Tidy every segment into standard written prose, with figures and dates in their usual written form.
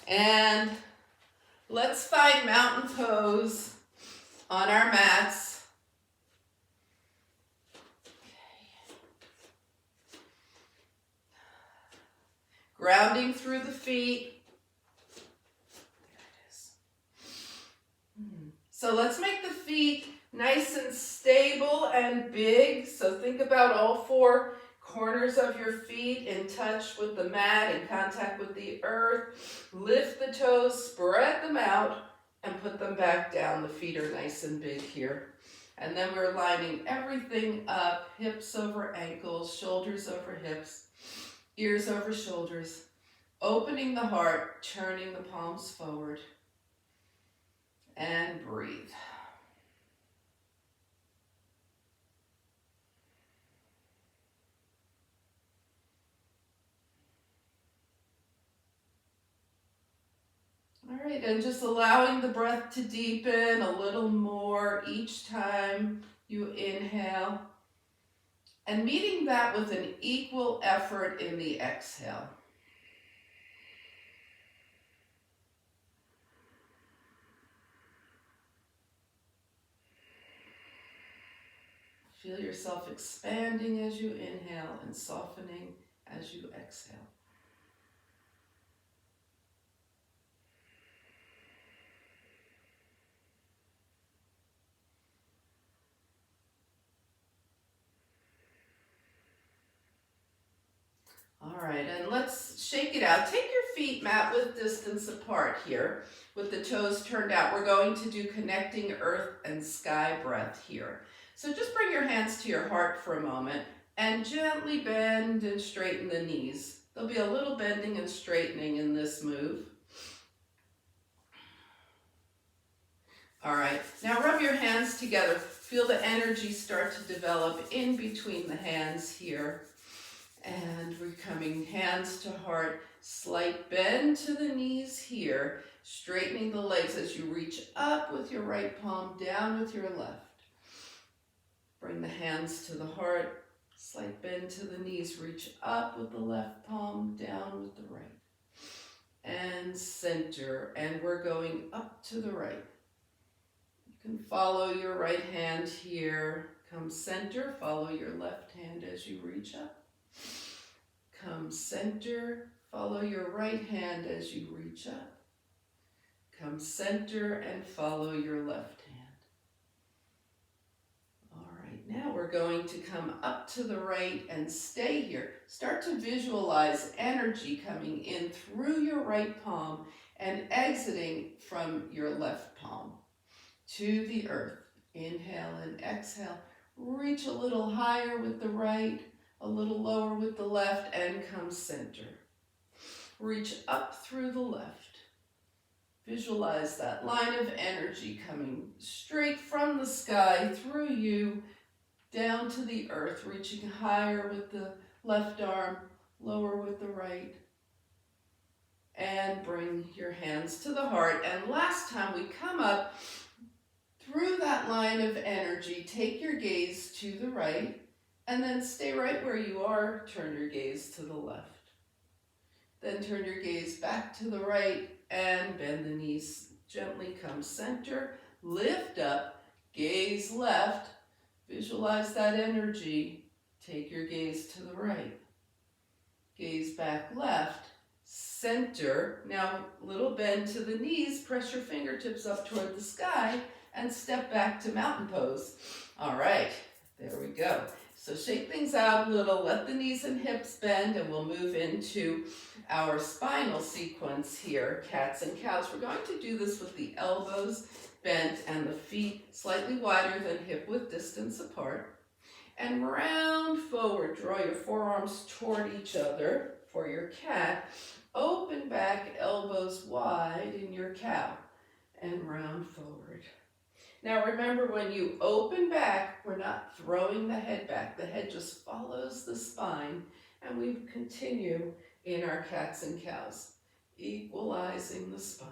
And let's find mountain pose on our mats. Grounding through the feet. There it is. So let's make the feet nice and stable and big. So think about all four corners of your feet in touch with the mat, in contact with the earth. Lift the toes, spread them out, and put them back down. The feet are nice and big here. And then we're lining everything up, hips over ankles, shoulders over hips, ears over shoulders, opening the heart, turning the palms forward, and breathe. All right, and just allowing the breath to deepen a little more each time you inhale, and meeting that with an equal effort in the exhale. Feel yourself expanding as you inhale and softening as you exhale. All right, and let's shake it out. Take your feet mat width distance apart here with the toes turned out. We're going to do connecting earth and sky breath here. So just bring your hands to your heart for a moment and gently bend and straighten the knees. There'll be a little bending and straightening in this move. All right, now rub your hands together. Feel the energy start to develop in between the hands here. And we're coming hands to heart, slight bend to the knees here, straightening the legs as you reach up with your right palm, down with your left. Bring the hands to the heart, slight bend to the knees, reach up with the left palm, down with the right. And center, and we're going up to the right. You can follow your right hand here. Come center, follow your left hand as you reach up. Come center, follow your right hand as you reach up. Come center and follow your left hand. All right, now we're going to come up to the right and stay here. Start to visualize energy coming in through your right palm and exiting from your left palm to the earth. Inhale and exhale. Reach a little higher with the right, a little lower with the left, and come center. Reach up through the left. Visualize that line of energy coming straight from the sky through you down to the earth, reaching higher with the left arm, lower with the right. And bring your hands to the heart. And last time we come up through that line of energy, take your gaze to the right. And then stay right where you are, turn your gaze to the left. Then turn your gaze back to the right and bend the knees. Gently come center, lift up, gaze left, visualize that energy. Take your gaze to the right. Gaze back left, center. Now little bend to the knees, press your fingertips up toward the sky and step back to mountain pose. All right, there we go. So shake things out a little, let the knees and hips bend, and we'll move into our spinal sequence here, cats and cows. We're going to do this with the elbows bent and the feet slightly wider than hip width distance apart. And round forward, draw your forearms toward each other for your cat. Open back, elbows wide in your cow, and round forward. Now remember, when you open back, we're not throwing the head back. The head just follows the spine, and we continue in our cats and cows, equalizing the spine.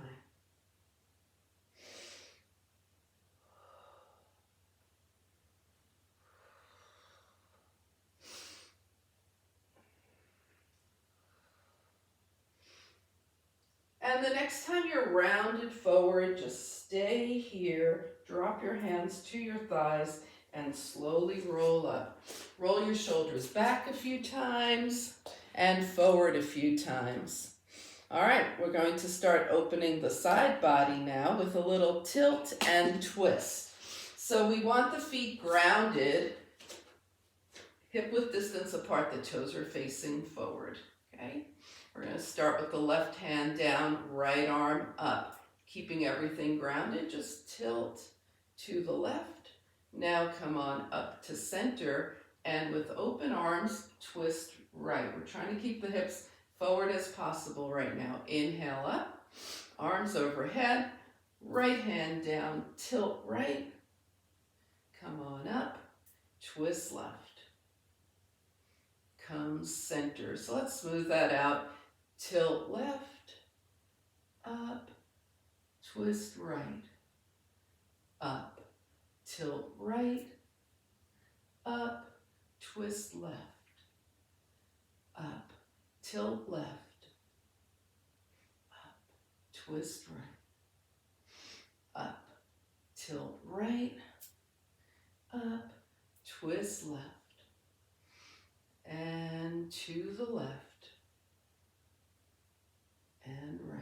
And And the next time you're rounded forward, just stay here. Drop your hands to your thighs and slowly roll up. Roll your shoulders back a few times and forward a few times. All right, we're going to start opening the side body now with a little tilt and twist. So we want the feet grounded, hip width distance apart, the toes are facing forward, okay? We're going to start with the left hand down, right arm up. Keeping everything grounded, just tilt to the left. Now come on up to center, and with open arms, twist right. We're trying to keep the hips forward as possible right now. Inhale up, arms overhead, right hand down, tilt right. Come on up, twist left. Come center. So let's smooth that out. Tilt left, up, twist right, up, tilt right, up, twist left, up, tilt left, up, twist right, up, tilt right, up, twist left, and to the left, and right.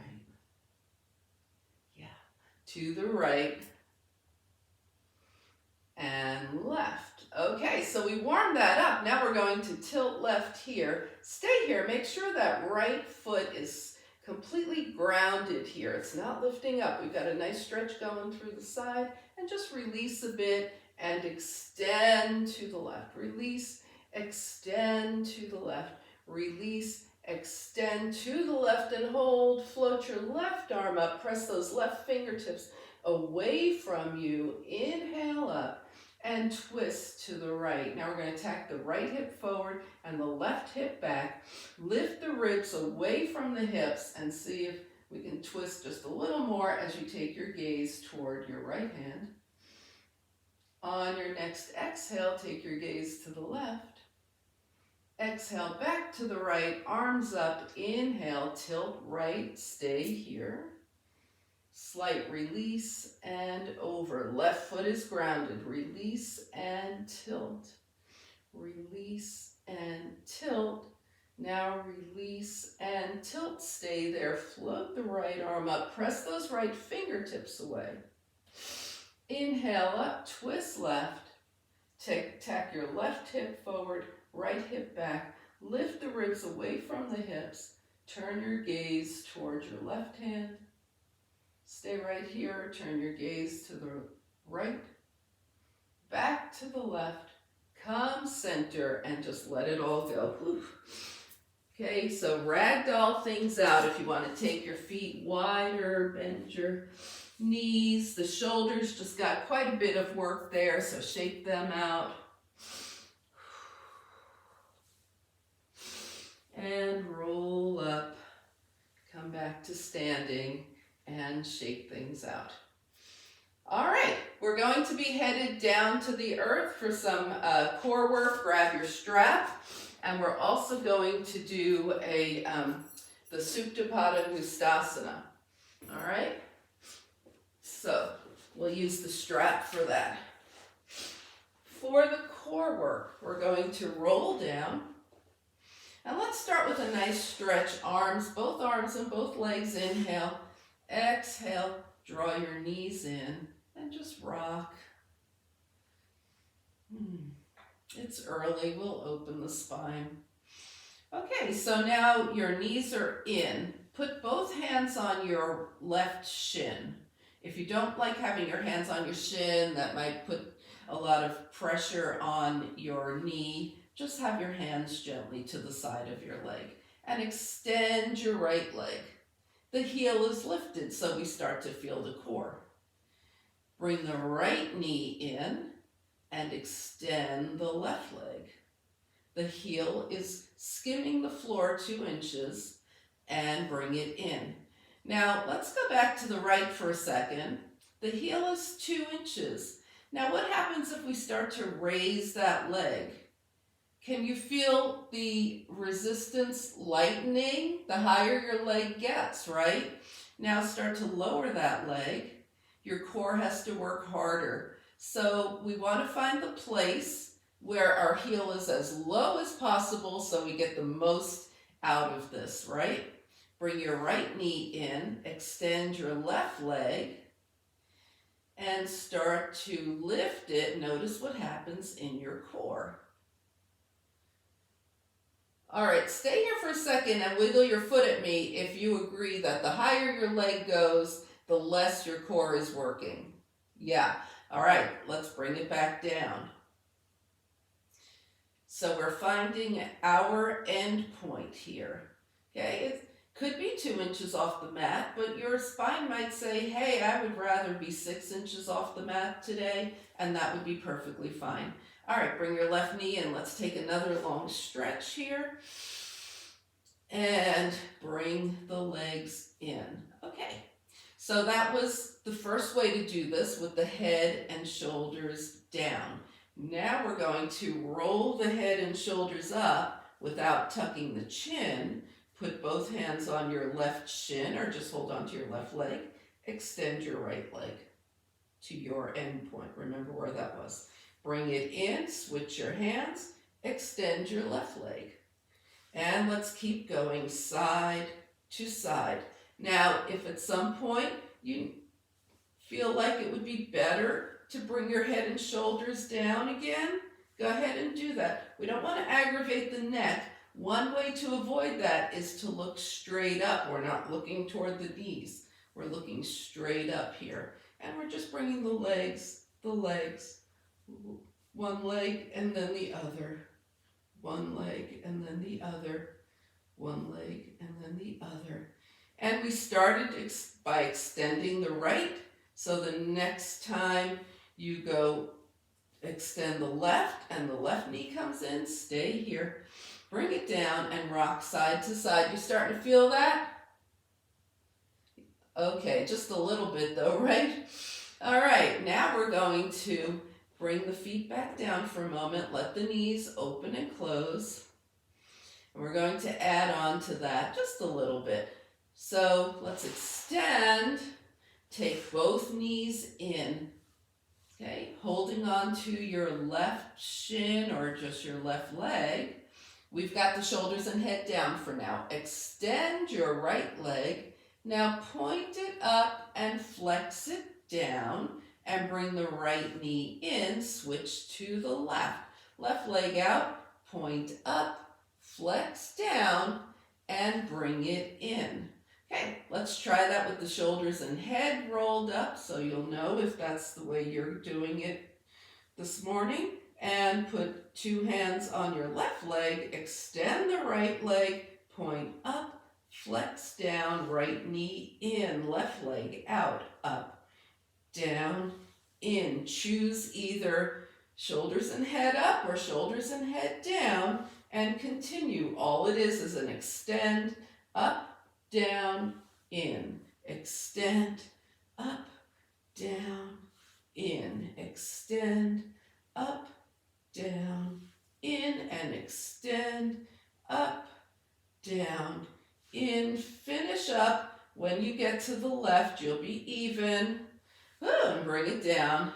Yeah, to the right and left. Okay, so we warmed that up. Now we're going to tilt left here. Stay here. Make sure that right foot is completely grounded here. It's not lifting up. We've got a nice stretch going through the side, and just release a bit and extend to the left. Release, extend to the left. Release, extend to the left and hold. Float your left arm up. Press those left fingertips away from you. Inhale up and twist to the right. Now we're going to tack the right hip forward and the left hip back. Lift the ribs away from the hips and see if we can twist just a little more as you take your gaze toward your right hand. On your next exhale, take your gaze to the left. Exhale back to the right, arms up, inhale, tilt right, stay here. Slight release and over. Left foot is grounded. Release and tilt. Release and tilt. Now release and tilt. Stay there. Float the right arm up. Press those right fingertips away. Inhale up, twist left. Tack your left hip forward. Right hip back, lift the ribs away from the hips, turn your gaze towards your left hand, stay right here, turn your gaze to the right, back to the left, come center, and just let it all go. Whew. Okay, so ragdoll things out. If you want to take your feet wider, bend your knees, the shoulders just got quite a bit of work there, so shake them out. And roll up, come back to standing and shake things out. All right, we're going to be headed down to the earth for some core work. Grab your strap, and we're also going to do the Supta Pada Mustasana. All right, so we'll use the strap for that. For the core work, we're going to roll down. And let's start with a nice stretch. Arms, both arms and both legs. Inhale, exhale, draw your knees in, and just rock. It's early, we'll open the spine. Okay, so now your knees are in. Put both hands on your left shin. If you don't like having your hands on your shin, that might put a lot of pressure on your knee. Just have your hands gently to the side of your leg and extend your right leg. The heel is lifted, so we start to feel the core. Bring the right knee in and extend the left leg. The heel is skimming the floor 2 inches and bring it in. Now let's go back to the right for a second. The heel is 2 inches. Now what happens if we start to raise that leg? Can you feel the resistance lightening the higher your leg gets, right? Now start to lower that leg. Your core has to work harder. So we want to find the place where our heel is as low as possible so we get the most out of this, right? Bring your right knee in, extend your left leg, and start to lift it. Notice what happens in your core. All right, stay here for a second and wiggle your foot at me if you agree that the higher your leg goes, the less your core is working. Yeah, all right, let's bring it back down. So we're finding our end point here, okay? It could be 2 inches off the mat, but your spine might say, hey, I would rather be 6 inches off the mat today, and that would be perfectly fine. All right, bring your left knee in. Let's take another long stretch here. And bring the legs in. Okay, so that was the first way to do this, with the head and shoulders down. Now we're going to roll the head and shoulders up without tucking the chin. Put both hands on your left shin, or just hold on to your left leg. Extend your right leg to your end point. Remember where that was. Bring it in, switch your hands, extend your left leg. And let's keep going side to side. Now, if at some point you feel like it would be better to bring your head and shoulders down again, go ahead and do that. We don't want to aggravate the neck. One way to avoid that is to look straight up. We're not looking toward the knees. We're looking straight up here. And we're just bringing the legs, one leg and then the other, one leg and then the other, one leg and then the other. And we started by extending the right, so the next time you go extend the left and the left knee comes in, stay here, bring it down and rock side to side. You starting to feel that? Okay, just a little bit though, right? All right, now we're going to bring the feet back down for a moment. Let the knees open and close. And we're going to add on to that just a little bit. So let's extend. Take both knees in. Okay, holding on to your left shin or just your left leg. We've got the shoulders and head down for now. Extend your right leg. Now point it up and flex it down. And bring the right knee in, switch to the left. Left leg out, point up, flex down, and bring it in. Okay, let's try that with the shoulders and head rolled up so you'll know if that's the way you're doing it this morning. And put 2 hands on your left leg, extend the right leg, point up, flex down, right knee in, left leg out, up, down, in. Choose either shoulders and head up or shoulders and head down and continue. All it is an extend, up, down, in. Extend, up, down, in. Extend, up, down, in, and extend, up, down, in. Finish up. When you get to the left, you'll be even. And bring it down,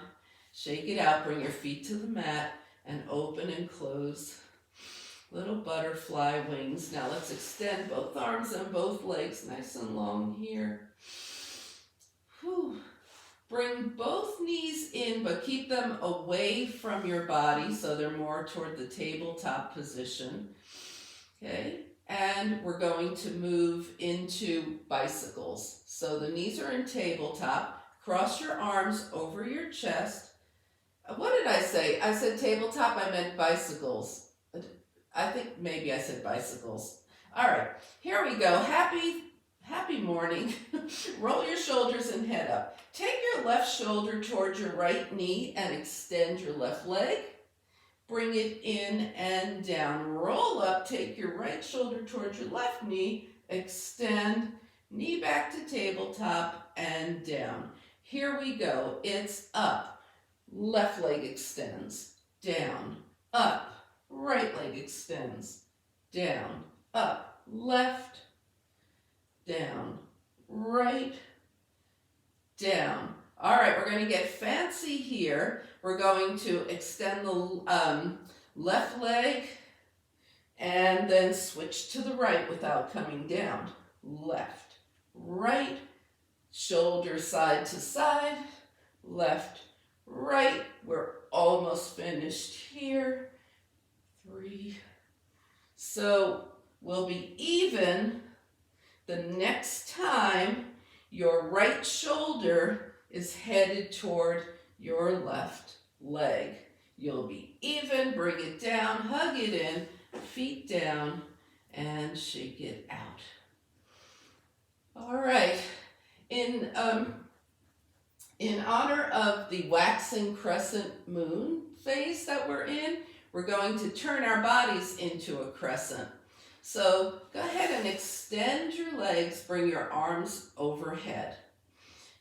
shake it out, bring your feet to the mat, and open and close. Little butterfly wings. Now let's extend both arms and both legs nice and long here. Whew. Bring both knees in, but keep them away from your body so they're more toward the tabletop position. Okay, and we're going to move into bicycles. So the knees are in tabletop. Cross your arms over your chest. What did I say? I said tabletop, I meant bicycles. I think maybe I said bicycles. All right, here we go. Happy morning. Roll your shoulders and head up. Take your left shoulder towards your right knee and extend your left leg. Bring it in and down. Roll up, take your right shoulder towards your left knee, extend, knee back to tabletop and down. Here we go. It's up. Left leg extends. Down. Up. Right leg extends. Down. Up. Left. Down. right, down. All right, we're going to get fancy here. We're going to extend the left leg and then switch to the right without coming down. Left, right, shoulder side to side, left, right. We're almost finished here. 3. So we'll be even the next time your right shoulder is headed toward your left leg. You'll be even, bring it down, hug it in, feet down, and shake it out. All right, in honor of the waxing crescent moon phase that we're in, we're going to turn our bodies into a crescent. So go ahead and extend your legs, bring your arms overhead.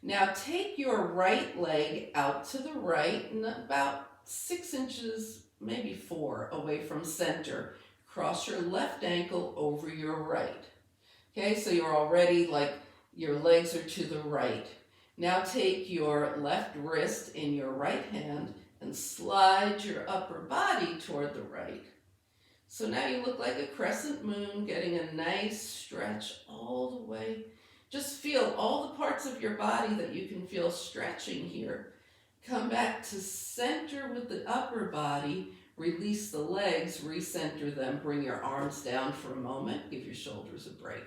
Now take your right leg out to the right and about 6 inches, maybe 4 away from center. Cross your left ankle over your right. Okay, so you're already like your legs are to the right. Now take your left wrist in your right hand and slide your upper body toward the right. So now you look like a crescent moon, getting a nice stretch all the way. Just feel all the parts of your body that you can feel stretching here. Come back to center with the upper body, release the legs, recenter them, bring your arms down for a moment, give your shoulders a break.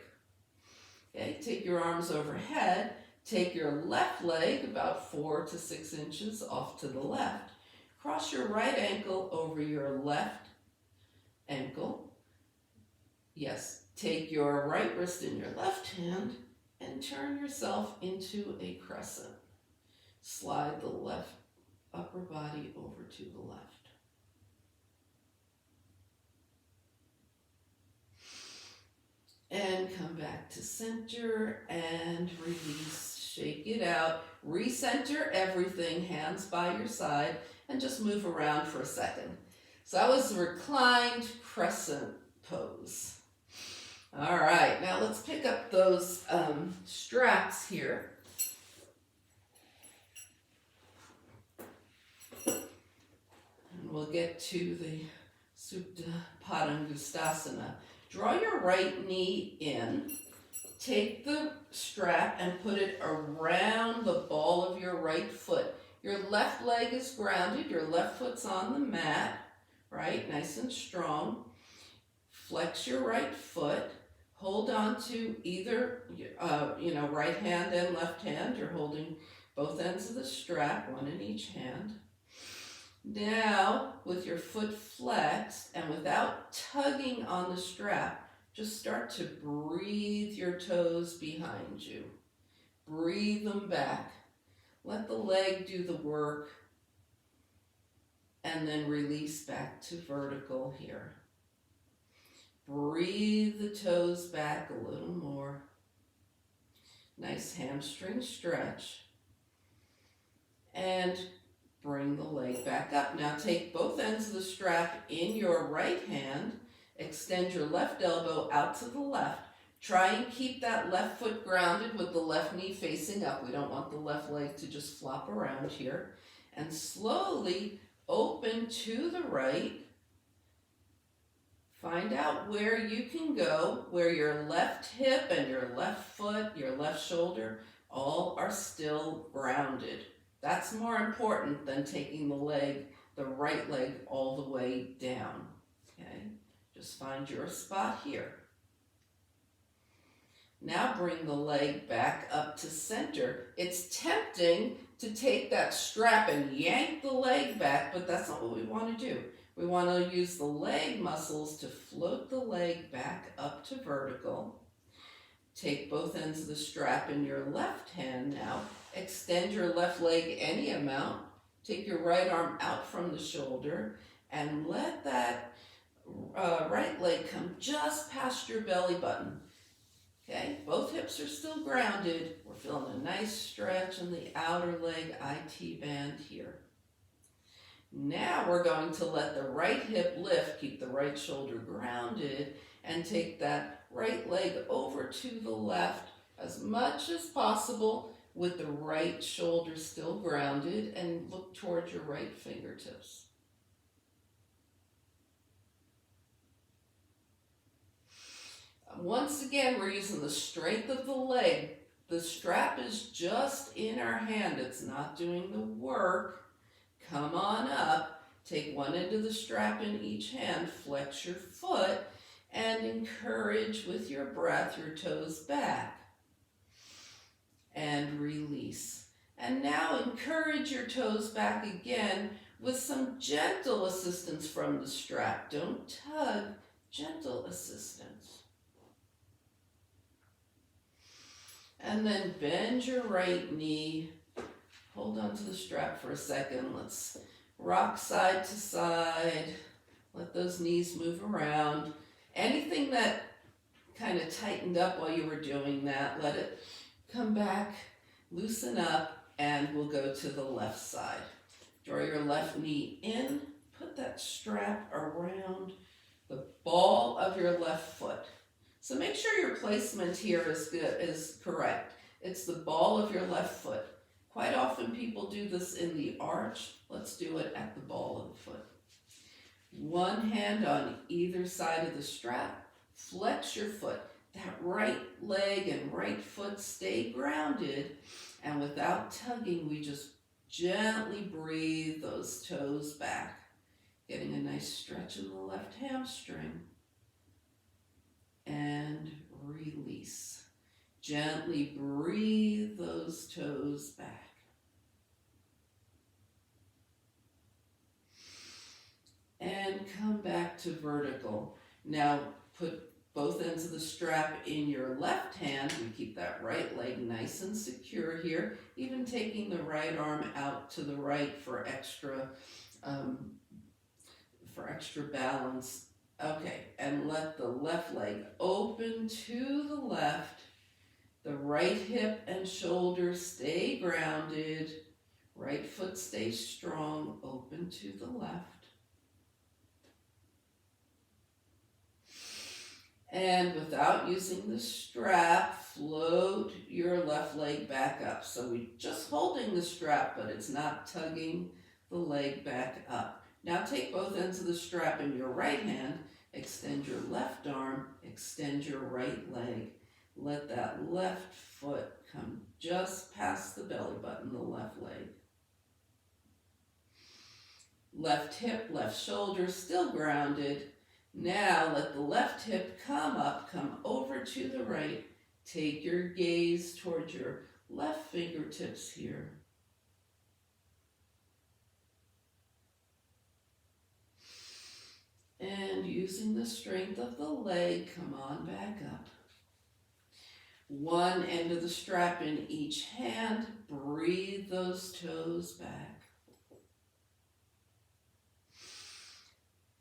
Okay, take your arms overhead, take your left leg about 4 to 6 inches off to the left. Cross your right ankle over your left ankle. Yes, take your right wrist in your left hand and turn yourself into a crescent. Slide the left upper body over to the left. And come back to center and release. Shake it out. Recenter everything, hands by your side, and just move around for a second. So that was the reclined crescent pose. All right, now let's pick up those straps here. And we'll get to the Supta Padangusthasana. Draw your right knee in. Take the strap and put it around the ball of your right foot. Your left leg is grounded. Your left foot's on the mat, right? Nice and strong. Flex your right foot. Hold on to either, right hand and left hand. You're holding both ends of the strap, one in each hand. Now, with your foot flexed and without tugging on the strap, just start to breathe your toes behind you. Breathe them back. Let the leg do the work and then release back to vertical here. Breathe the toes back a little more. Nice hamstring stretch. And bring the leg back up. Now take both ends of the strap in your right hand. Extend your left elbow out to the left. Try and keep that left foot grounded with the left knee facing up. We don't want the left leg to just flop around here. And slowly open to the right. Find out where you can go, where your left hip and your left foot, your left shoulder, all are still grounded. That's more important than taking the right leg all the way down, okay? Just find your spot here. Now bring the leg back up to center. It's tempting to take that strap and yank the leg back, but that's not what we want to do. We want to use the leg muscles to float the leg back up to vertical. Take both ends of the strap in your left hand now. Extend your left leg any amount. Take your right arm out from the shoulder and let that right leg come just past your belly button. Okay, both hips are still grounded. We're feeling a nice stretch in the outer leg IT band here. Now we're going to let the right hip lift, keep the right shoulder grounded, and take that right leg over to the left as much as possible with the right shoulder still grounded, and look towards your right fingertips. Once again, we're using the strength of the leg. The strap is just in our hand. It's not doing the work. Come on up. Take one end of the strap in each hand. Flex your foot and encourage with your breath your toes back. And release. And now encourage your toes back again with some gentle assistance from the strap. Don't tug, gentle assistance. And then bend your right knee. Hold on to the strap for a second. Let's rock side to side. Let those knees move around. Anything that kind of tightened up while you were doing that, let it come back, loosen up, and we'll go to the left side. Draw your left knee in. Put that strap around the ball of your left foot. So make sure your placement here is correct. It's the ball of your left foot. Quite often people do this in the arch. Let's do it at the ball of the foot. One hand on either side of the strap. Flex your foot. That right leg and right foot stay grounded. And without tugging, we just gently breathe those toes back. Getting a nice stretch in the left hamstring. And release. Gently breathe those toes back. And come back to vertical. Now put both ends of the strap in your left hand. We keep that right leg nice and secure here. Even taking the right arm out to the right for extra balance. Okay, and let the left leg open to the left. The right hip and shoulder stay grounded. Right foot stays strong, open to the left. And without using the strap, float your left leg back up. So we're just holding the strap, but it's not tugging the leg back up. Now take both ends of the strap in your right hand, extend your left arm, extend your right leg. Let that left foot come just past the belly button, the left leg. Left hip, left shoulder, still grounded. Now let the left hip come up, come over to the right. Take your gaze towards your left fingertips here. And using the strength of the leg, come on back up. One end of the strap in each hand. Breathe those toes back.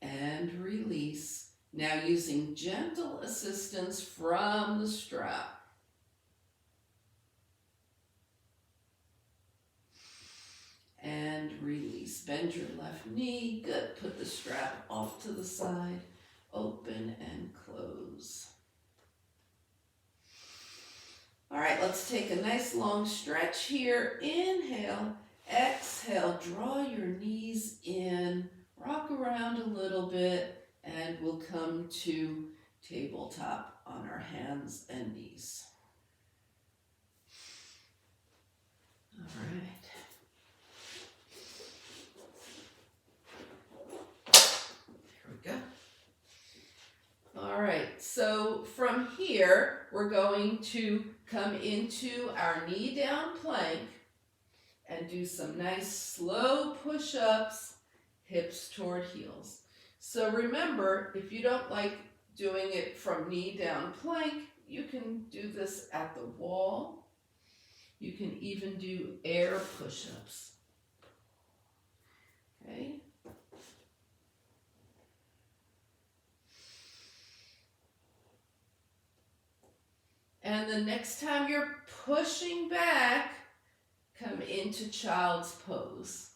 And release. Now using gentle assistance from the strap. And release. Bend your left knee. Good. Put the strap off to the side. Open and close. All right, let's take a nice long stretch here. Inhale, exhale, draw your knees in, rock around a little bit, and we'll come to tabletop on our hands and knees. All right. Here we go. All right, so from here, we're going to come into our knee down plank and do some nice slow push-ups, hips toward heels. So remember, if you don't like doing it from knee down plank, you can do this at the wall. You can even do air push-ups. Okay. And the next time you're pushing back, come into child's pose.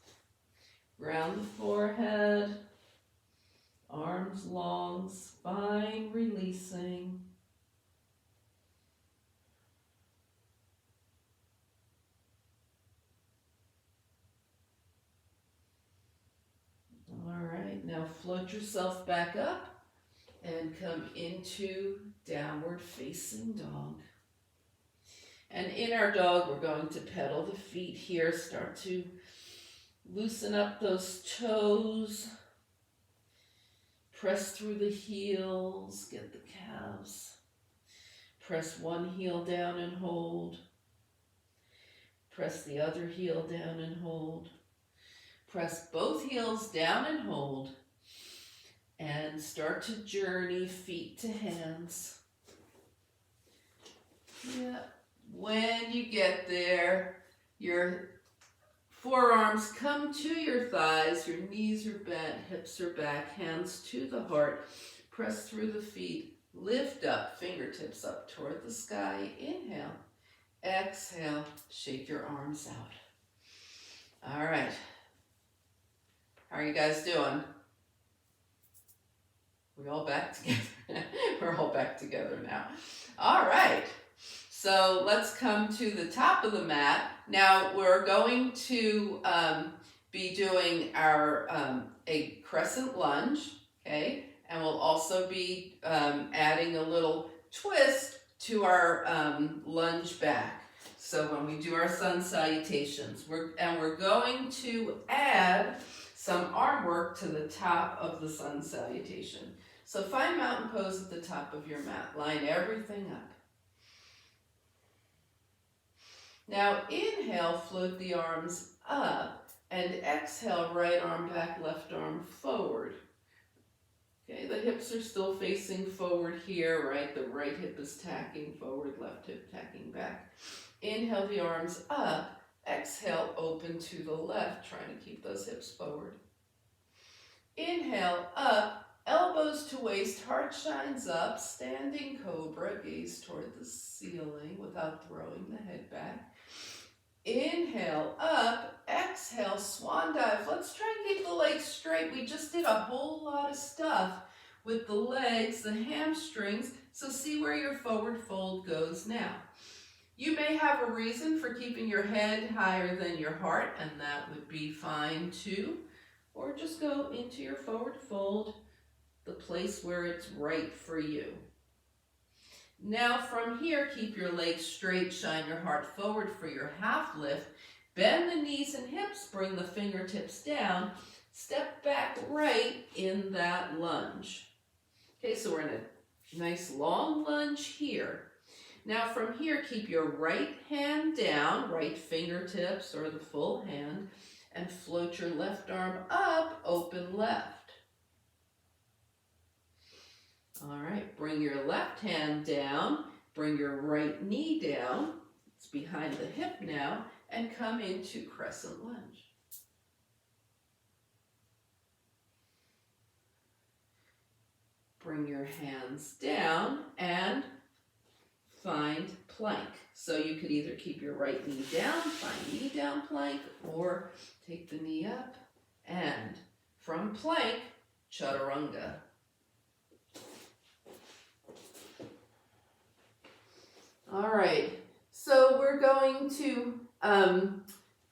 Ground the forehead, arms long, spine releasing. float yourself back up and come into downward facing dog. And in our dog, we're going to pedal the feet here, start to loosen up those toes, press through the heels, get the calves. Press one heel down and hold. Press the other heel down and hold. Press both heels down and hold. And start to journey feet to hands. Yeah. When you get there, your forearms come to your thighs, your knees are bent, hips are back, hands to the heart. Press through the feet, lift up, fingertips up toward the sky. Inhale, exhale, shake your arms out. All right. How are you guys doing? We all back together? We're all back together now. All right. So let's come to the top of the mat. Now we're going to be doing our a crescent lunge, okay? And we'll also be adding a little twist to our lunge back. So when we do our sun salutations, we're going to add some arm work to the top of the sun salutation. So find mountain pose at the top of your mat. Line everything up. Now inhale, float the arms up, and exhale, right arm back, left arm forward. Okay, the hips are still facing forward here, right? The right hip is tacking forward, left hip tacking back. Inhale the arms up, exhale, open to the left, trying to keep those hips forward. Inhale, up, elbows to waist, heart shines up, standing cobra, gaze toward the ceiling without throwing the head back. Inhale, up, exhale, swan dive. Let's try and keep the legs straight. We just did a whole lot of stuff with the legs, the hamstrings, so see where your forward fold goes now. You may have a reason for keeping your head higher than your heart, and that would be fine too. Or just go into your forward fold, the place where it's right for you. Now from here, keep your legs straight, shine your heart forward for your half lift. Bend the knees and hips, bring the fingertips down. Step back right in that lunge. Okay, so we're in a nice long lunge here. Now from here, keep your right hand down, right fingertips or the full hand, and float your left arm up, open left. All right, bring your left hand down, bring your right knee down, it's behind the hip now, and come into crescent lunge. Bring your hands down and find plank. So you could either keep your right knee down, find knee down plank, or take the knee up, and from plank, chaturanga. All right, so we're going to,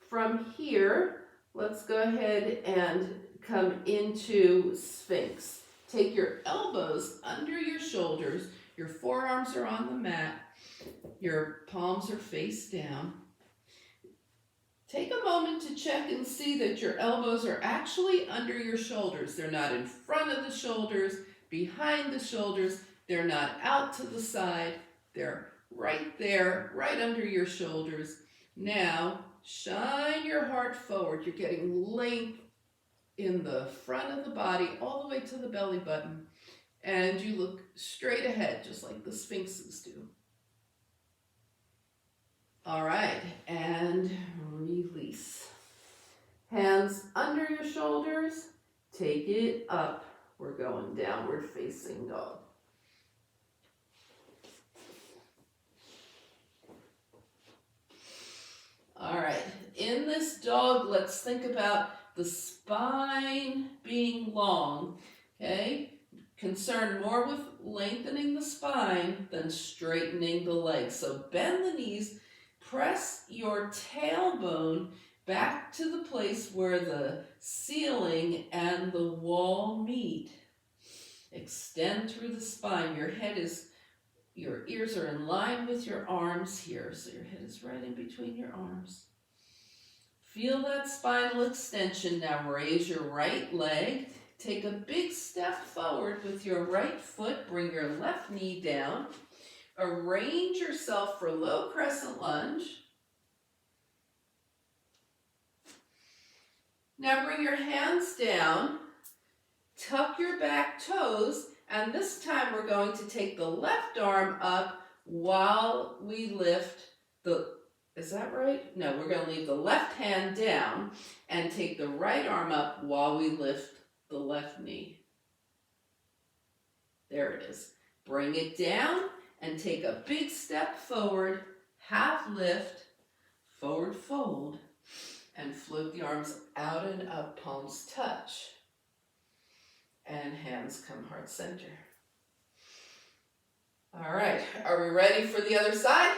from here, let's go ahead and come into Sphinx. Take your elbows under your shoulders, your forearms are on the mat, your palms are face down. Take a moment to check and see that your elbows are actually under your shoulders. They're not in front of the shoulders, behind the shoulders, they're not out to the side, they're right there, right under your shoulders. Now, shine your heart forward. You're getting length in the front of the body, all the way to the belly button. And you look straight ahead, just like the Sphinxes do. All right, and release. Hands under your shoulders, take it up. We're going downward facing dog. All right, in this dog, let's think about the spine being long, okay? Concerned more with lengthening the spine than straightening the legs. So bend the knees, press your tailbone back to the place where the ceiling and the wall meet. Extend through the spine. Your ears are in line with your arms here, so your head is right in between your arms. Feel that spinal extension. Now raise your right leg. Take a big step forward with your right foot. Bring your left knee down. Arrange yourself for low crescent lunge. Now bring your hands down. Tuck your back toes. And this time we're going to take the left arm up while we lift is that right? No, we're going to leave the left hand down and take the right arm up while we lift the left knee. There it is. Bring it down and take a big step forward, half lift, forward fold, and float the arms out and up, palms touch. And hands come heart center. All right, are we ready for the other side?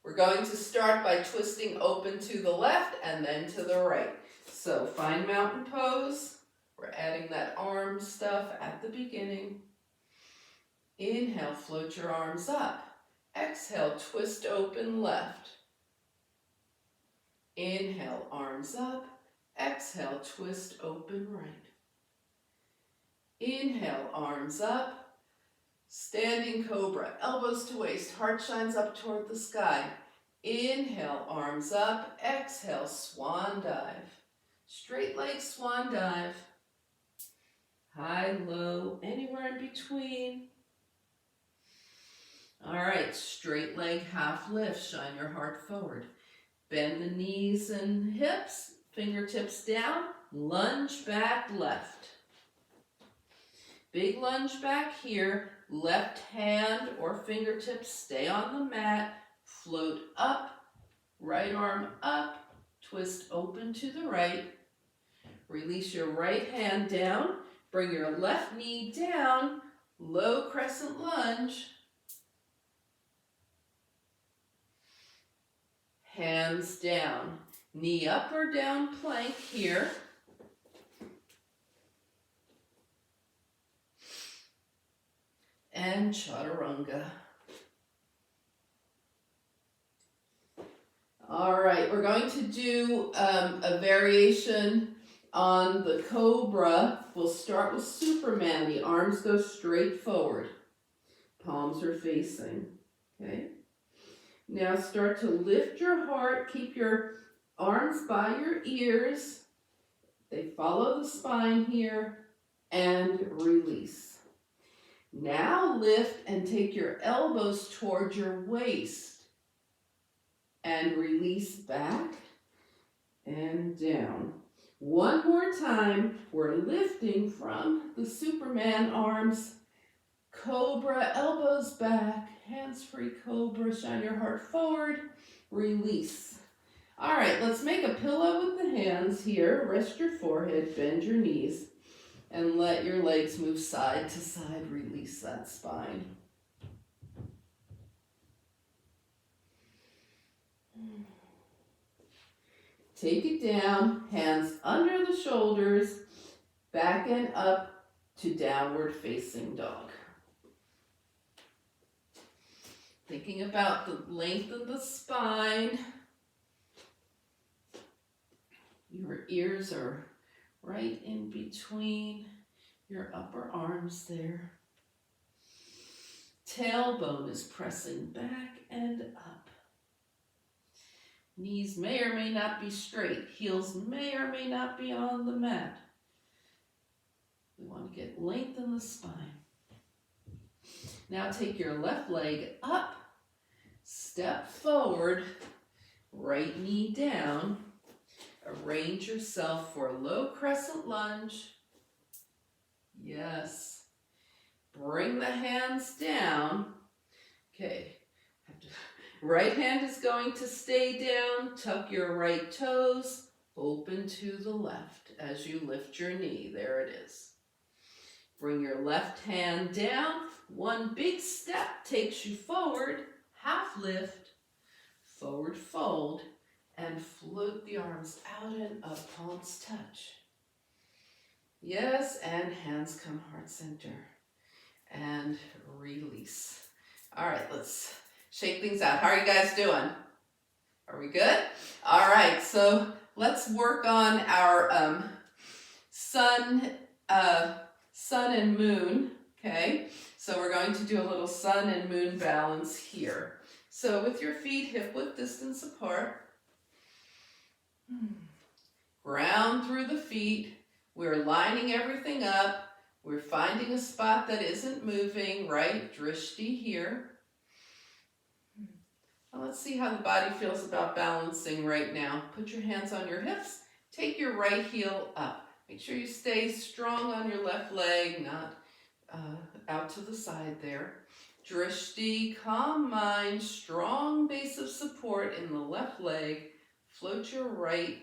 We're going to start by twisting open to the left and then to the right. So find mountain pose. We're adding that arm stuff at the beginning. Inhale, float your arms up. Exhale, twist open left. Inhale, arms up. Exhale, twist open right. Inhale, arms up. Standing cobra, elbows to waist, heart shines up toward the sky. Inhale, arms up. Exhale, swan dive. Straight leg swan dive. High, low, anywhere in between. All right, straight leg half lift, shine your heart forward. Bend the knees and hips, fingertips down, lunge back left. Big lunge back here, left hand or fingertips stay on the mat, float up, right arm up, twist open to the right. Release your right hand down, bring your left knee down, low crescent lunge. Hands down, knee up or down plank here. And chaturanga. All right, we're going to do a variation on the cobra. We'll start with Superman. The arms go straight forward. Palms are facing, okay? Now start to lift your heart. Keep your arms by your ears. They follow the spine here, and release. Now lift and take your elbows toward your waist and release back and down. One more time, we're lifting from the Superman arms, cobra, elbows back, hands free cobra, shine your heart forward, release. All right, let's make a pillow with the hands here. Rest your forehead, bend your knees. And let your legs move side to side. Release that spine. Take it down, hands under the shoulders, back and up to downward facing dog. Thinking about the length of the spine. Your ears are right in between your upper arms there. Tailbone is pressing back and up. Knees may or may not be straight. Heels may or may not be on the mat. We want to get length in the spine. Now take your left leg up, step forward, right knee down. Arrange yourself for a low crescent lunge. Yes. Bring the hands down. Okay. Right hand is going to stay down. Tuck your right toes. Open to the left as you lift your knee. There it is. Bring your left hand down. One big step takes you forward. Half lift. Forward fold. and float the arms out and up, palms touch. Yes, and hands come heart center. And release. All right, let's shake things out. How are you guys doing? Are we good? All right, so let's work on our sun and moon, okay? So we're going to do a little sun and moon balance here. So with your feet hip-width distance apart, ground through the feet. We're lining everything up. We're finding a spot that isn't moving, right? Drishti here. Now let's see how the body feels about balancing right now. Put your hands on your hips. Take your right heel up. Make sure you stay strong on your left leg, not out to the side there. Drishti, calm mind, strong base of support in the left leg. Float your right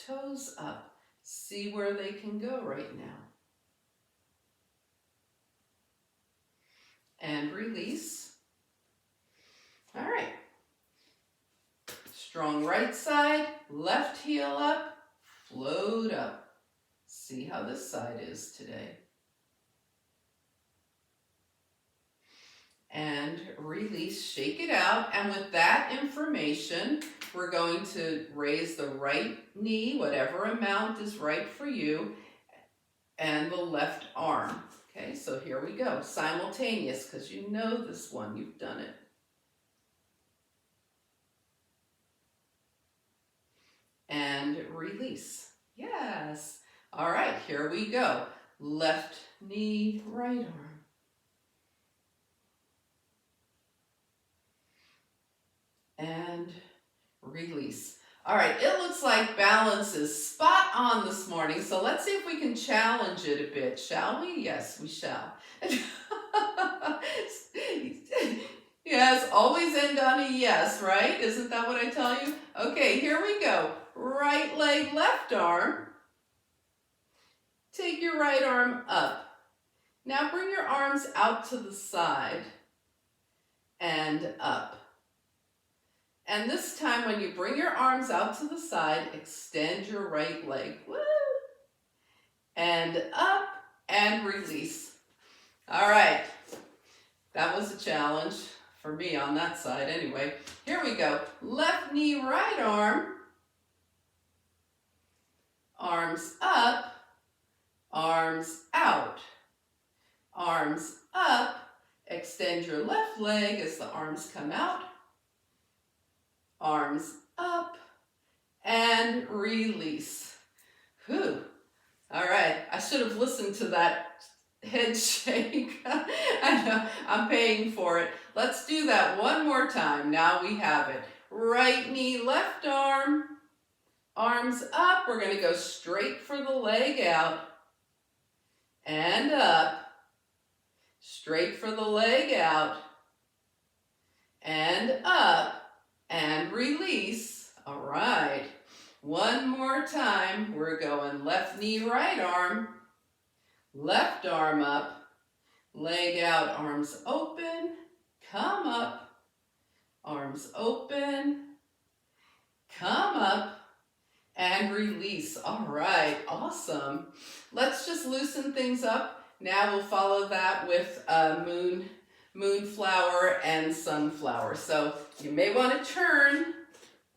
toes up. See where they can go right now. And release. All right. Strong right side, left heel up, float up. See how this side is today. And release, shake it out. And with that information, we're going to raise the right knee, whatever amount is right for you, and the left arm. Okay, so here we go. Simultaneous, because you know this one, you've done it. And release. Yes. All right, here we go. Left knee, right arm. And release. All right, it looks like balance is spot on this morning, so let's see if we can challenge it a bit, shall we? Yes, we shall. Yes, always end on a yes, right? Isn't that what I tell you? Okay, here we go. Right leg, left arm. Take your right arm up. Now bring your arms out to the side and up. And this time when you bring your arms out to the side, extend your right leg. Woo! And up and release. All right. That was a challenge for me on that side anyway. Here we go. Left knee, right arm. Arms up. Arms out. Arms up. Extend your left leg as the arms come out. Arms up and release. Whew. All right, I should have listened to that head shake. I know, I'm paying for it. Let's do that one more time. Now we have it. Right knee, left arm, arms up. We're going to go straight for the leg out and up. Straight for the leg out and up. And release. All right. One more time. We're going left knee, right arm. Left arm up. Leg out, arms open. Come up. Arms open. Come up. And release. All right. Awesome. Let's just loosen things up. Now we'll follow that with moonflower and sunflower. So you may want to turn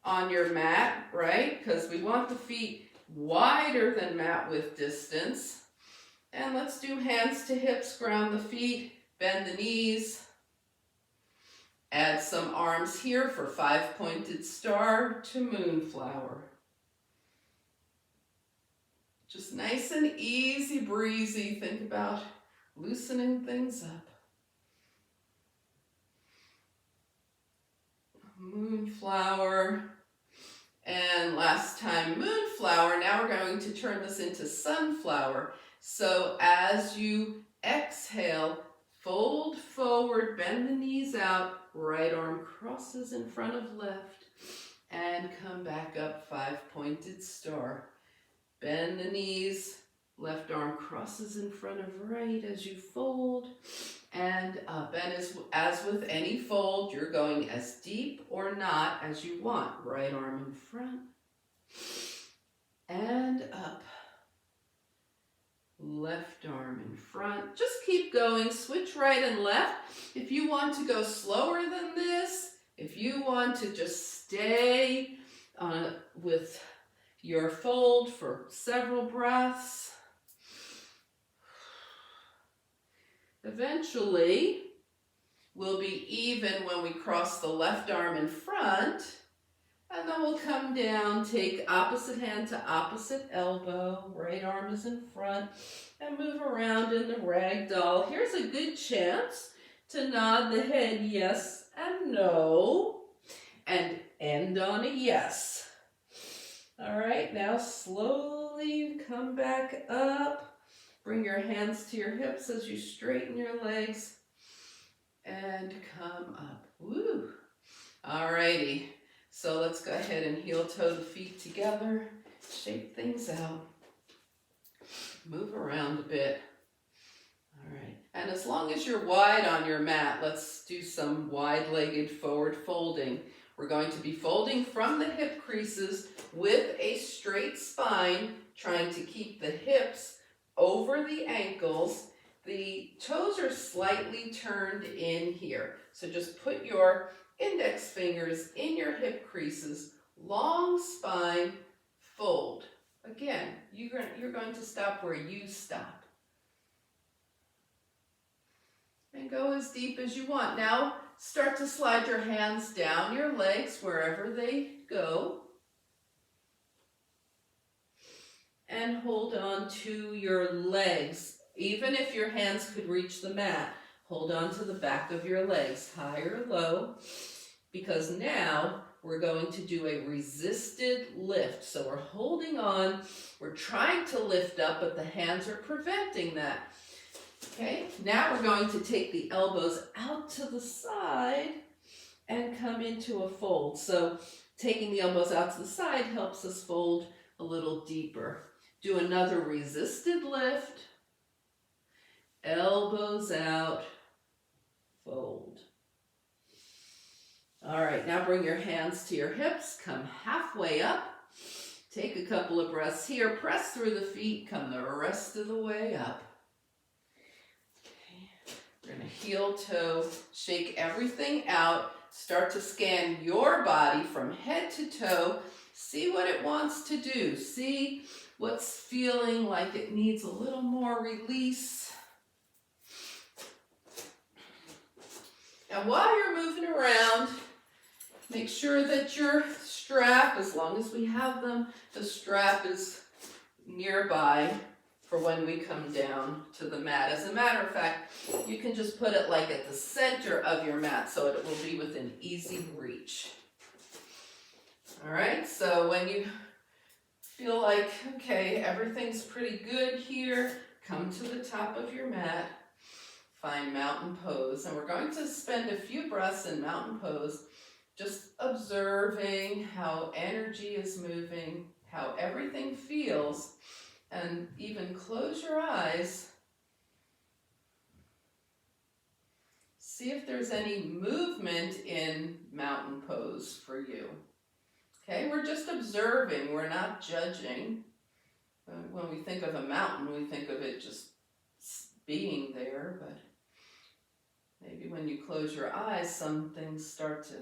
on your mat, right? Because we want the feet wider than mat width distance. And let's do hands to hips, ground the feet, bend the knees. Add some arms here for 5-pointed star to moonflower. Just nice and easy breezy. Think about loosening things up. Moonflower, and last time moonflower. Now we're going to turn this into sunflower. So as you exhale, fold forward, bend the knees out, right arm crosses in front of left, and come back up, 5-pointed star. Bend the knees, left arm crosses in front of right as you fold, and up. And as with any fold, you're going as deep or not as you want. Right arm in front and up. Left arm in front. Just keep going. Switch right and left. If you want to go slower than this, if you want to just stay with your fold for several breaths, eventually we'll be even when we cross the left arm in front, and then we'll come down, take opposite hand to opposite elbow, right arm is in front, and move around in the ragdoll. Here's a good chance to nod the head yes and no, and end on a yes. All right, now slowly come back up. Bring your hands to your hips as you straighten your legs, and come up. Woo! All righty. So let's go ahead and heel toe the feet together, shake things out, move around a bit. All right, and as long as you're wide on your mat, let's do some wide-legged forward folding. We're going to be folding from the hip creases with a straight spine, trying to keep the hips over the ankles. The toes are slightly turned in here, so just put your index fingers in your hip creases, long spine, fold. Again, you're going to stop where you stop. And go as deep as you want. Now start to slide your hands down your legs wherever they go. And hold on to your legs. Even if your hands could reach the mat, hold on to the back of your legs, high or low, because now we're going to do a resisted lift. So we're holding on, we're trying to lift up, but the hands are preventing that. Okay, now we're going to take the elbows out to the side and come into a fold. So taking the elbows out to the side helps us fold a little deeper. Do another resisted lift, elbows out, fold. All right, now bring your hands to your hips, come halfway up. Take a couple of breaths here, press through the feet, come the rest of the way up. Okay. We're gonna heel toe, shake everything out, start to scan your body from head to toe, see what it wants to do, see what's feeling like it needs a little more release. And while you're moving around, make sure that your strap, as long as we have them, the strap is nearby for when we come down to the mat. As a matter of fact, you can just put it like at the center of your mat so it will be within easy reach. All right, so when you feel like, okay, everything's pretty good here, come to the top of your mat, find mountain pose, and we're going to spend a few breaths in mountain pose just observing how energy is moving, how everything feels, and even close your eyes. See if there's any movement in mountain pose for you. Okay, we're just observing, we're not judging. When we think of a mountain, we think of it just being there, but maybe when you close your eyes, some things start to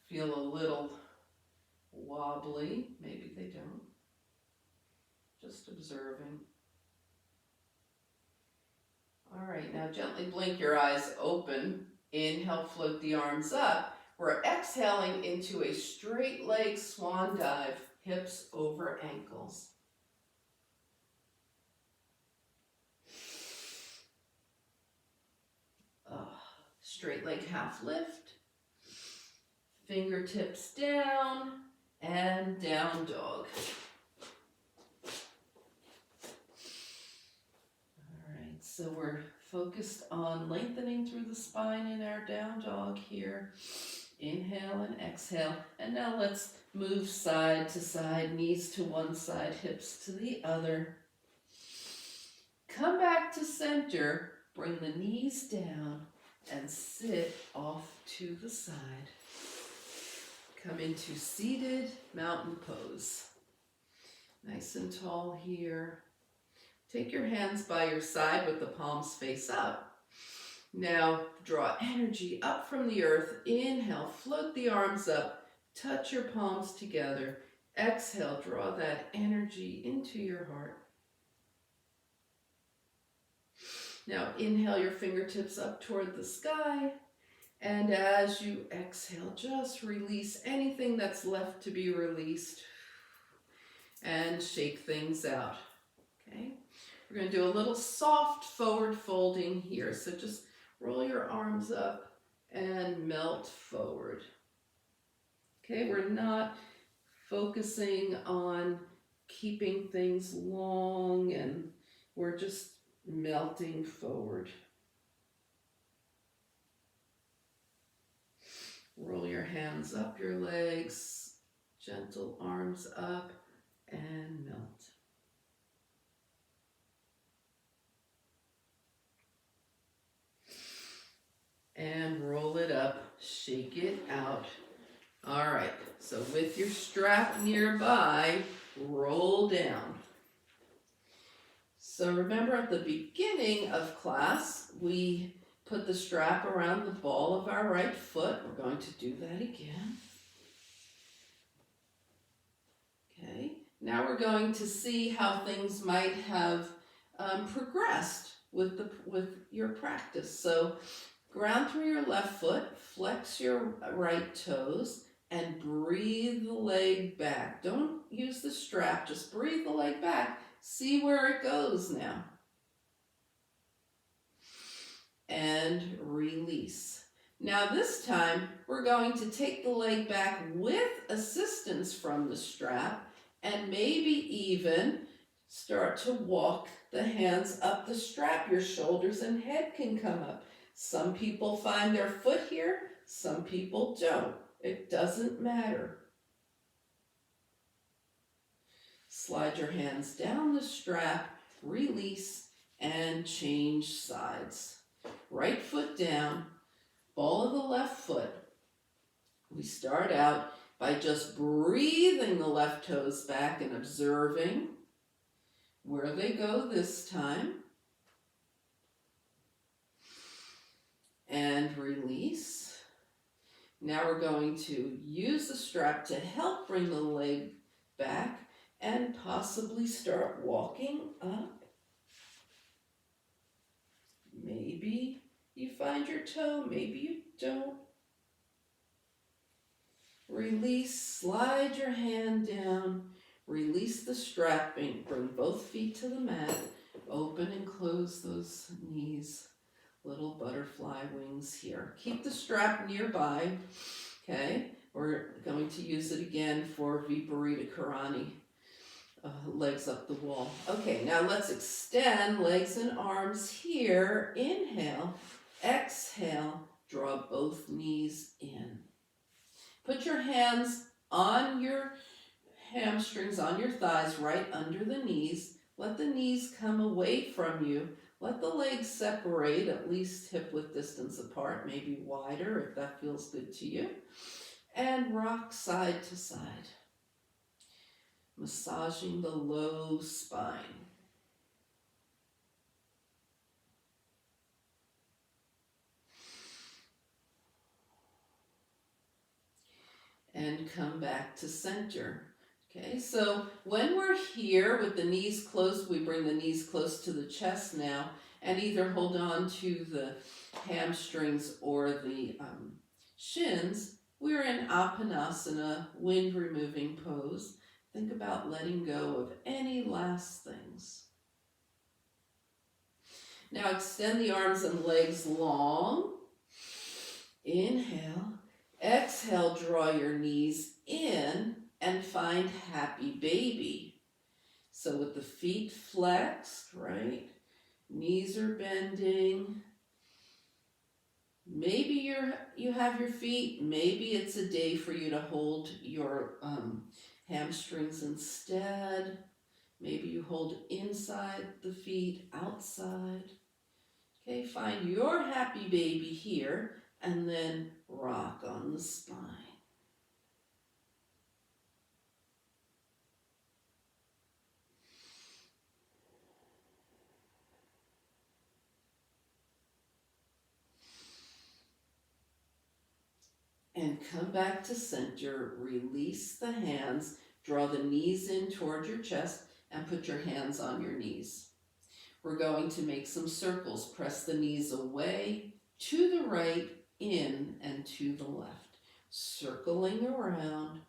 feel a little wobbly. Maybe they don't. Just observing. All right, now gently blink your eyes open. Inhale, float the arms up. We're exhaling into a straight leg swan dive, hips over ankles. Straight leg half lift. Fingertips down and down dog. All right, so we're focused on lengthening through the spine in our down dog here. Inhale and exhale. And now let's move side to side, knees to one side, hips to the other. Come back to center. Bring the knees down and sit off to the side. Come into seated mountain pose. Nice and tall here. Take your hands by your side with the palms face up. Now draw energy up from the earth. Inhale, float the arms up. Touch your palms together. Exhale, draw that energy into your heart. Now inhale your fingertips up toward the sky. And as you exhale, just release anything that's left to be released. And shake things out. Okay? We're going to do a little soft forward folding here. So just roll your arms up and melt forward. Okay, we're not focusing on keeping things long, and we're just melting forward. Roll your hands up your legs, gentle arms up, and melt. And roll it up, shake it out. All right, so with your strap nearby, roll down. So remember at the beginning of class, we put the strap around the ball of our right foot. We're going to do that again. Okay, now we're going to see how things might have progressed with your practice. So ground through your left foot, flex your right toes, and breathe the leg back. Don't use the strap, just breathe the leg back. See where it goes now. And release. Now this time, we're going to take the leg back with assistance from the strap, and maybe even start to walk the hands up the strap. Your shoulders and head can come up. Some people find their foot here, some people don't. It doesn't matter. Slide your hands down the strap, release, and change sides. Right foot down, ball of the left foot. We start out by just breathing the left toes back and observing where they go this time. And release. Now we're going to use the strap to help bring the leg back and possibly start walking up. Maybe you find your toe, maybe you don't. Release, slide your hand down, release the strapping, bring both feet to the mat, open and close those knees. Little butterfly wings here. Keep the strap nearby, okay? We're going to use it again for Viparita Karani, legs up the wall. Okay, now let's extend legs and arms here. Inhale, exhale, draw both knees in. Put your hands on your hamstrings, on your thighs, right under the knees. Let the knees come away from you. Let the legs separate, at least hip-width distance apart, maybe wider if that feels good to you. And rock side to side, massaging the low spine. And come back to center. Okay, so when we're here with the knees close, we bring the knees close to the chest now and either hold on to the hamstrings or the shins. We're in Apanasana, wind removing pose. Think about letting go of any last things. Now extend the arms and legs long. Inhale. Exhale, draw your knees in and find happy baby. So with the feet flexed, right? Knees are bending. Maybe you have your feet, maybe it's a day for you to hold your hamstrings instead. Maybe you hold inside the feet, outside. Okay, find your happy baby here and then rock on the spine. And come back to center. Release the hands. Draw the knees in toward your chest and put your hands on your knees. We're going to make some circles. Press the knees away, to the right, in, and to the left. Circling around.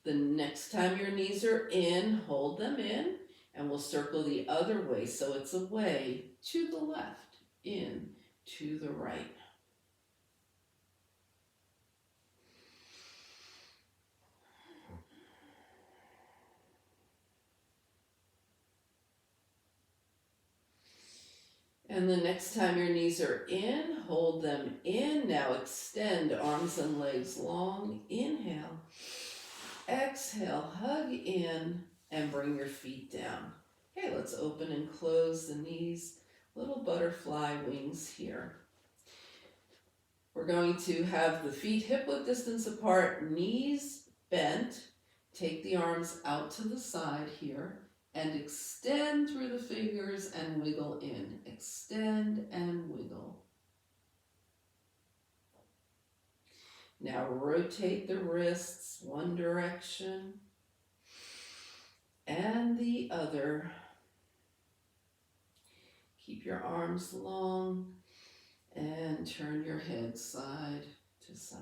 The next time your knees are in, hold them in, and we'll circle the other way. So it's away, to the left, in, to the right. And the next time your knees are in, hold them in. Now extend arms and legs long. Inhale. Exhale, hug in, and bring your feet down. Okay, let's open and close the knees. Little butterfly wings here. We're going to have the feet hip-width distance apart, knees bent. Take the arms out to the side here and extend through the fingers and wiggle in. Extend and wiggle. Now rotate the wrists one direction and the other. Keep your arms long and turn your head side to side.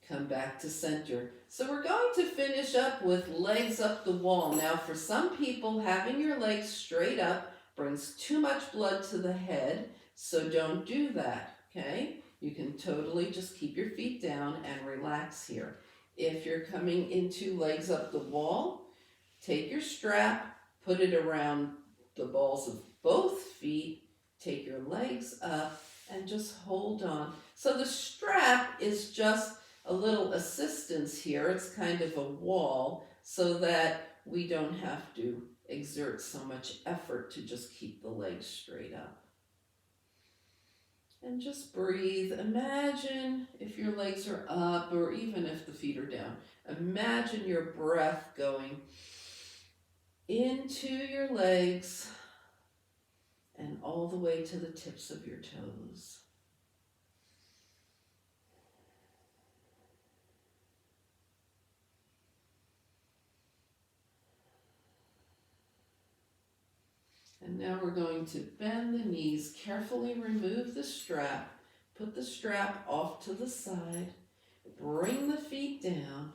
Come back to center. So we're going to finish up with legs up the wall. Now for some people, having your legs straight up brings too much blood to the head, so don't do that, okay? You can totally just keep your feet down and relax here. If you're coming into legs up the wall, take your strap, put it around the balls of both feet, take your legs up, and just hold on. So the strap is just a little assistance here. It's kind of a wall so that we don't have to exert so much effort to just keep the legs straight up. And just breathe. Imagine if your legs are up or even if the feet are down. Imagine your breath going into your legs and all the way to the tips of your toes. And now we're going to bend the knees, carefully remove the strap, put the strap off to the side, bring the feet down,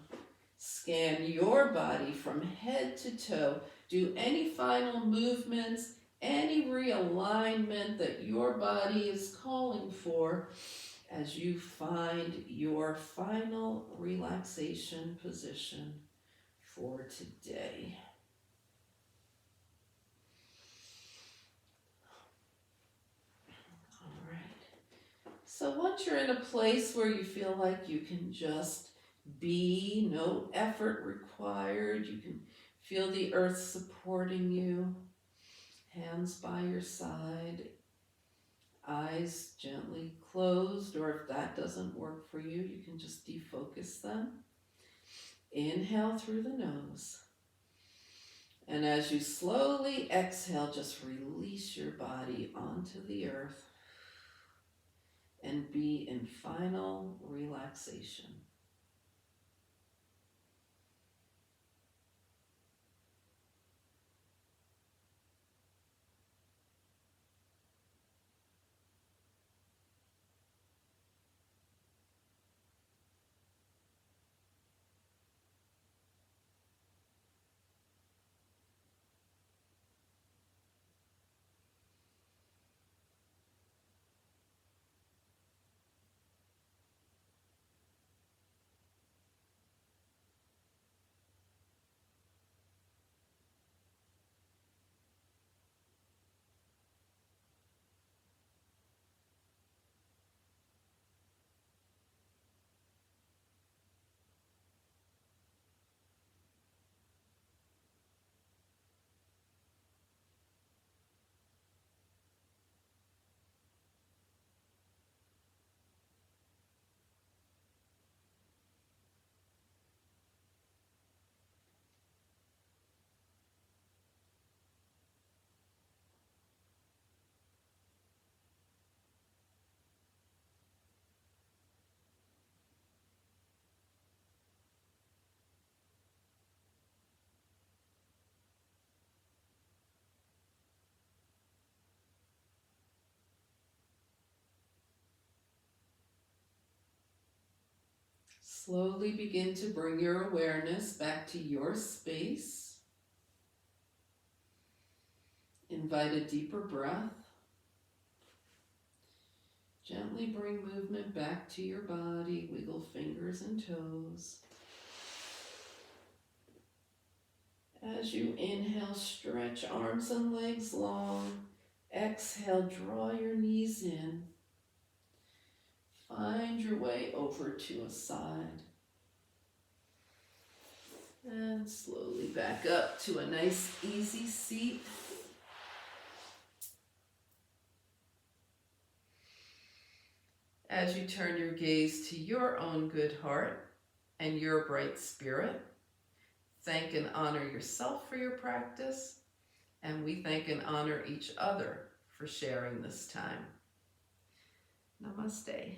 scan your body from head to toe, do any final movements, any realignment that your body is calling for as you find your final relaxation position for today. So once you're in a place where you feel like you can just be, no effort required, you can feel the earth supporting you, hands by your side, eyes gently closed, or if that doesn't work for you, you can just defocus them. Inhale through the nose. And as you slowly exhale, just release your body onto the earth and be in final relaxation. Slowly begin to bring your awareness back to your space. Invite a deeper breath. Gently bring movement back to your body. Wiggle fingers and toes. As you inhale, stretch arms and legs long. Exhale, draw your knees in. Find your way over to a side. And slowly back up to a nice, easy seat. As you turn your gaze to your own good heart and your bright spirit, thank and honor yourself for your practice, and we thank and honor each other for sharing this time. Namaste.